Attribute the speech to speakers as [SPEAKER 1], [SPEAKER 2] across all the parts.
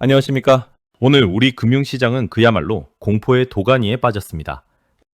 [SPEAKER 1] 안녕하십니까. 오늘 우리 금융시장은 그야말로 공포의 도가니에 빠졌습니다.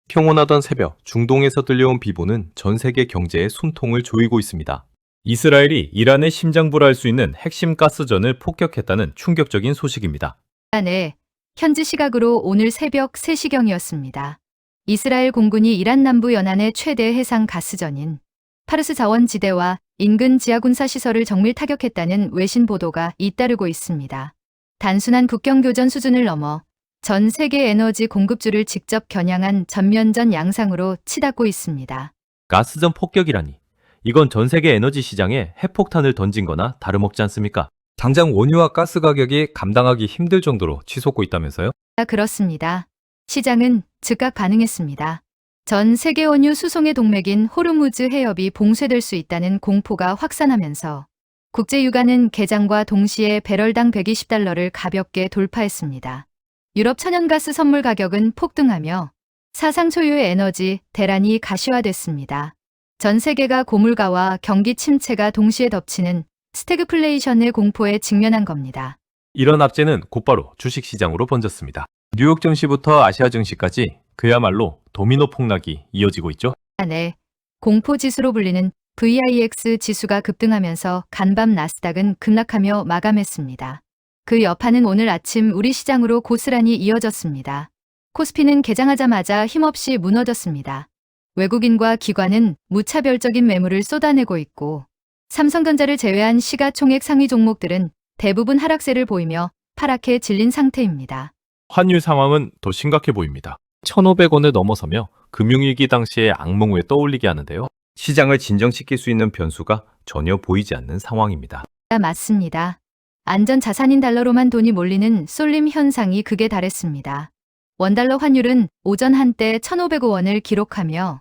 [SPEAKER 2] 평온하던 새벽, 중동에서 들려온 비보는 전 세계 경제에 숨통을 조이고 있습니다.
[SPEAKER 1] 이스라엘이 이란의 심장부라 할 수 있는 핵심 가스전을 폭격했다는 충격적인 소식입니다.
[SPEAKER 3] 네, 현지 시각으로 오늘 새벽 3시경이었습니다. 이스라엘 공군이 이란 남부 연안의 최대 해상 가스전인 파르스 자원지대와 인근 지하군사 시설을 정밀 타격했다는 외신 보도가 잇따르고 있습니다. 단순한 국경 교전 수준을 넘어 전 세계 에너지 공급줄을 직접 겨냥한 전면전 양상으로 치닫고 있습니다.
[SPEAKER 1] 가스전 폭격이라니. 이건 전 세계 에너지 시장에 핵폭탄을 던진 거나 다름없지 않습니까?
[SPEAKER 2] 당장 원유와 가스 가격이 감당하기 힘들 정도로 치솟고 있다면서요?
[SPEAKER 3] 그렇습니다. 시장은 즉각 반응했습니다. 전 세계 원유 수송의 동맥인 호르무즈 해협이 봉쇄될 수 있다는 공포가 확산하면서 국제유가는 개장과 동시에 배럴당 120달러를 가볍게 돌파했습니다. 유럽 천연가스 선물 가격은 폭등하며 사상 초유의 에너지 대란이 가시화됐습니다. 전 세계가 고물가와 경기 침체가 동시에 덮치는 스태그플레이션의 공포에 직면한 겁니다.
[SPEAKER 2] 이런 압제는 곧바로 주식시장으로 번졌습니다. 뉴욕 증시부터 아시아 증시까지 그야말로 도미노 폭락이 이어지고 있죠.
[SPEAKER 3] 네, 공포지수로 불리는 VIX 지수가 급등하면서 간밤 나스닥은 급락하며 마감했습니다. 그 여파는 오늘 아침 우리 시장으로 고스란히 이어졌습니다. 코스피는 개장하자마자 힘없이 무너졌습니다. 외국인과 기관은 무차별적인 매물을 쏟아내고 있고 삼성전자를 제외한 시가총액 상위 종목들은 대부분 하락세를 보이며 파랗게 질린 상태입니다.
[SPEAKER 2] 환율 상황은 더 심각해 보입니다. 1,500원을 넘어서며 금융위기 당시의 악몽을 떠올리게 하는데요.
[SPEAKER 1] 시장을 진정시킬 수 있는 변수가 전혀 보이지 않는 상황입니다.
[SPEAKER 3] 맞습니다. 안전자산인 달러로만 돈이 몰리는 쏠림 현상이 극에 달했습니다. 원달러 환율은 오전 한때 1,505원을 기록하며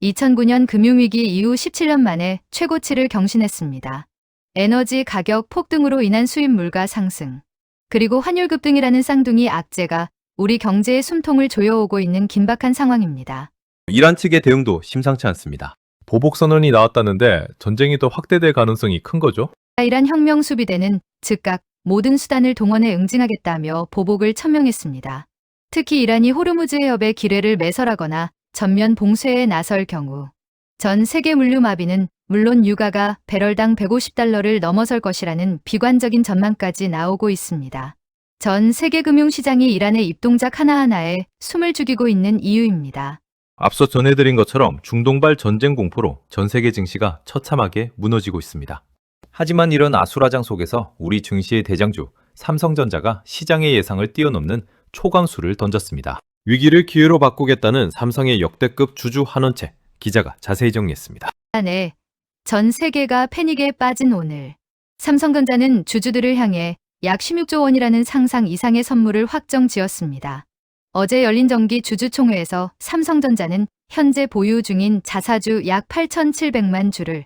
[SPEAKER 3] 2009년 금융위기 이후 17년 만에 최고치를 경신했습니다. 에너지 가격 폭등으로 인한 수입 물가 상승, 그리고 환율 급등이라는 쌍둥이 악재가 우리 경제의 숨통을 조여오고 있는 긴박한 상황입니다.
[SPEAKER 1] 이란 측의 대응도 심상치 않습니다.
[SPEAKER 2] 보복선언이 나왔다는데 전쟁이 더 확대될 가능성이 큰 거죠?
[SPEAKER 3] 이란 혁명 수비대는 즉각 모든 수단을 동원해 응징하겠다며 보복을 천명했습니다. 특히 이란이 호르무즈 해협의 기뢰를 매설하거나 전면 봉쇄에 나설 경우 전 세계 물류 마비는 물론 유가가 배럴당 150달러를 넘어설 것이라는 비관적인 전망까지 나오고 있습니다. 전 세계 금융시장이 이란의 입동작 하나하나에 숨을 죽이고 있는 이유입니다.
[SPEAKER 1] 앞서 전해드린 것처럼 중동발 전쟁 공포로 전 세계 증시가 처참하게 무너지고 있습니다. 하지만 이런 아수라장 속에서 우리 증시의 대장주 삼성전자가 시장의 예상을 뛰어넘는 초강수를 던졌습니다. 위기를 기회로 바꾸겠다는 삼성의 역대급 주주 환원책, 기자가 자세히 정리했습니다.
[SPEAKER 3] 네, 전 세계가 패닉에 빠진 오늘 삼성전자는 주주들을 향해 약 16조 원이라는 상상 이상의 선물을 확정 지었습니다. 어제 열린 정기 주주총회에서 삼성전자는 현재 보유 중인 자사주 약 8,700만 주를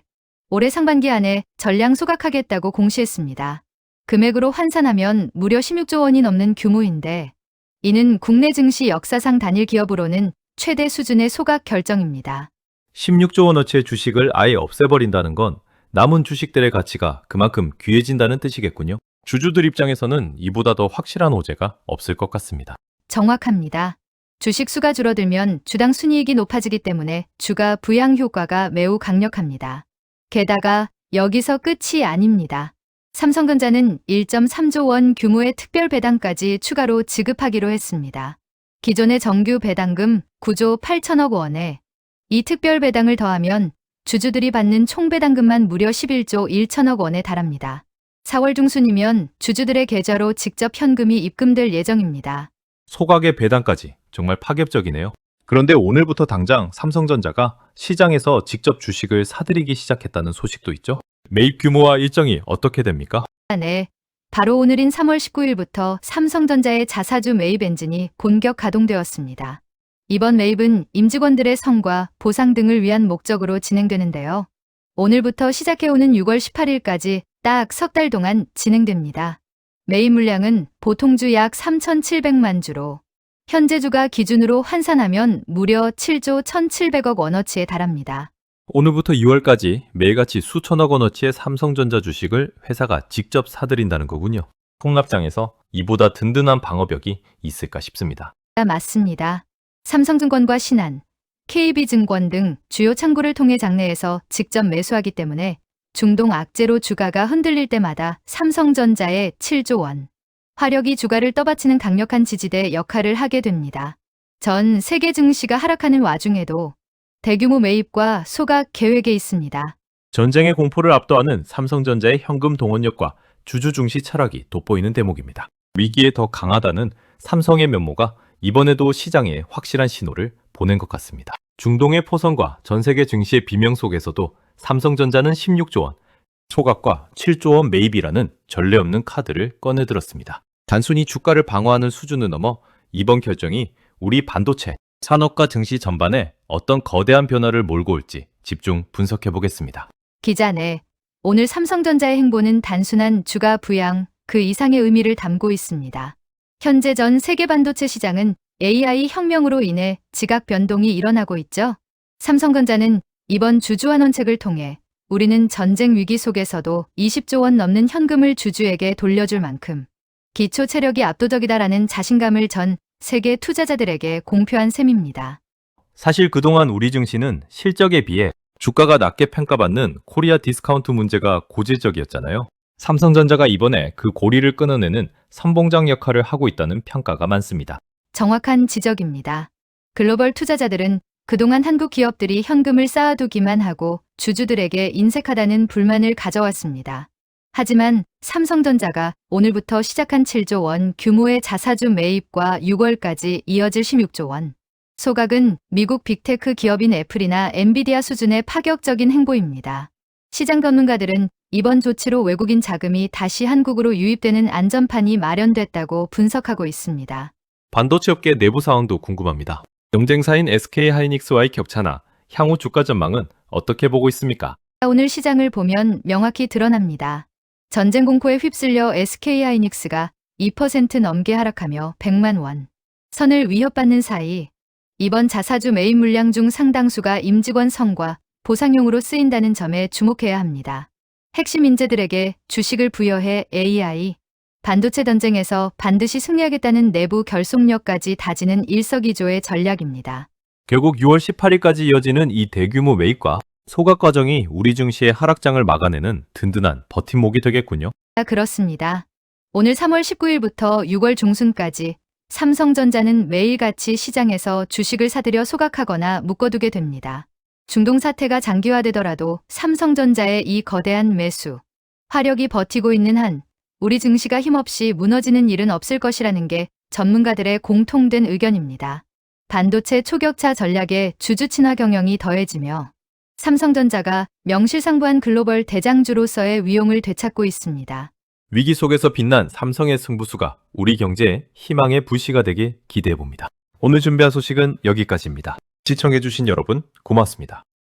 [SPEAKER 3] 올해 상반기 안에 전량 소각하겠다고 공시했습니다. 금액으로 환산하면 무려 16조 원이 넘는 규모인데 이는 국내 증시 역사상 단일 기업으로는 최대 수준의 소각 결정입니다.
[SPEAKER 1] 16조 원어치의 주식을 아예 없애버린다는 건 남은 주식들의 가치가 그만큼 귀해진다는 뜻이겠군요. 주주들 입장에서는 이보다 더 확실한 호재가 없을 것 같습니다.
[SPEAKER 3] 정확합니다. 주식 수가 줄어들면 주당 순이익이 높아지기 때문에 주가 부양 효과가 매우 강력합니다. 게다가 여기서 끝이 아닙니다. 삼성전자는 1.3조 원 규모의 특별 배당까지 추가로 지급하기로 했습니다. 기존의 정규 배당금 9조 8천억 원에 이 특별 배당을 더하면 주주들이 받는 총 배당금만 무려 11조 1천억 원에 달합니다. 4월 중순이면 주주들의 계좌로 직접 현금이 입금될 예정입니다.
[SPEAKER 1] 소각의 배당까지 정말 파격적이네요. 그런데 오늘부터 당장 삼성전자가 시장에서 직접 주식을 사들이기 시작했다는 소식도 있죠. 매입 규모와 일정이 어떻게 됩니까?
[SPEAKER 3] 네, 바로 오늘인 3월 19일부터 삼성전자의 자사주 매입 엔진이 본격 가동되었습니다. 이번 매입은 임직원들의 성과 보상 등을 위한 목적으로 진행되는데요. 오늘부터 시작해오는 6월 18일까지 딱 석 달 동안 진행됩니다. 매입 물량은 보통주 약 3,700만 주로 현재 주가 기준으로 환산하면 무려 7조 1,700억 원어치에 달합니다.
[SPEAKER 1] 오늘부터 2월까지 매일같이 수천억 원어치의 삼성전자 주식을 회사가 직접 사들인다는 거군요.
[SPEAKER 2] 폭납장에서 이보다 든든한 방어벽이 있을까 싶습니다.
[SPEAKER 3] 맞습니다. 삼성증권과 신한, KB증권 등 주요 창구를 통해 장내에서 직접 매수하기 때문에 중동 악재로 주가가 흔들릴 때마다 삼성전자의 7조 원, 화력이 주가를 떠받치는 강력한 지지대 역할을 하게 됩니다. 전 세계 증시가 하락하는 와중에도 대규모 매입과 소각 계획에 있습니다.
[SPEAKER 2] 전쟁의 공포를 압도하는 삼성전자의 현금 동원력과 주주 증시 차락이 돋보이는 대목입니다. 위기에 더 강하다는 삼성의 면모가 이번에도 시장에 확실한 신호를 보낸 것 같습니다. 중동의 포선과 전 세계 증시의 비명 속에서도 삼성전자는 16조 원, 소각과 7조 원 매입이라는 전례 없는 카드를 꺼내들었습니다. 단순히 주가를 방어하는 수준을 넘어 이번 결정이 우리 반도체, 산업과 증시 전반에 어떤 거대한 변화를 몰고 올지 집중 분석해 보겠습니다.
[SPEAKER 3] 기자네, 오늘 삼성전자의 행보는 단순한 주가 부양 그 이상의 의미를 담고 있습니다. 현재 전 세계 반도체 시장은 AI 혁명으로 인해 지각 변동이 일어나고 있죠. 삼성전자는 이번 주주환원책을 통해 우리는 전쟁 위기 속에서도 20조 원 넘는 현금을 주주에게 돌려줄 만큼 기초 체력이 압도적이다라는 자신감을 전 세계 투자자들에게 공표한 셈입니다.
[SPEAKER 2] 사실 그동안 우리 증시는 실적에 비해 주가가 낮게 평가받는 코리아 디스카운트 문제가 고질적이었잖아요. 삼성전자가 이번에 그 고리를 끊어내는 선봉장 역할을 하고 있다는 평가가 많습니다.
[SPEAKER 3] 정확한 지적입니다. 글로벌 투자자들은 그동안 한국 기업들이 현금을 쌓아두기만 하고 주주들에게 인색하다는 불만을 가져왔습니다. 하지만 삼성전자가 오늘부터 시작한 7조 원 규모의 자사주 매입과 6월까지 이어질 16조 원. 소각은 미국 빅테크 기업인 애플이나 엔비디아 수준의 파격적인 행보입니다. 시장 전문가들은 이번 조치로 외국인 자금이 다시 한국으로 유입되는 안전판이 마련됐다고 분석하고 있습니다.
[SPEAKER 2] 반도체 업계 내부 상황도 궁금합니다. 경쟁사인 SK하이닉스와의 격차나 향후 주가 전망은 어떻게 보고 있습니까?
[SPEAKER 3] 오늘 시장을 보면 명확히 드러납니다. 전쟁 공포에 휩쓸려 SK하이닉스가 2% 넘게 하락하며 100만 원 선을 위협받는 사이 이번 자사주 매입 물량 중 상당수가 임직원 성과 보상용으로 쓰인다는 점에 주목해야 합니다. 핵심 인재들에게 주식을 부여해 AI, 반도체 전쟁에서 반드시 승리하겠다는 내부 결속력까지 다지는 일석이조의 전략입니다.
[SPEAKER 2] 결국 6월 18일까지 이어지는 이 대규모 매입과 소각 과정이 우리 증시의 하락장을 막아내는 든든한 버팀목이 되겠군요.
[SPEAKER 3] 그렇습니다. 오늘 3월 19일부터 6월 중순까지 삼성전자는 매일같이 시장에서 주식을 사들여 소각하거나 묶어두게 됩니다. 중동 사태가 장기화되더라도 삼성전자의 이 거대한 매수, 화력이 버티고 있는 한 우리 증시가 힘없이 무너지는 일은 없을 것이라는 게 전문가들의 공통된 의견입니다. 반도체 초격차 전략에 주주 친화 경영이 더해지며 삼성전자가 명실상부한 글로벌 대장주로서의 위용을 되찾고 있습니다.
[SPEAKER 2] 위기 속에서 빛난 삼성의 승부수가 우리 경제의 희망의 불씨가 되길 기대해봅니다. 오늘 준비한 소식은 여기까지입니다. 시청해주신 여러분 고맙습니다.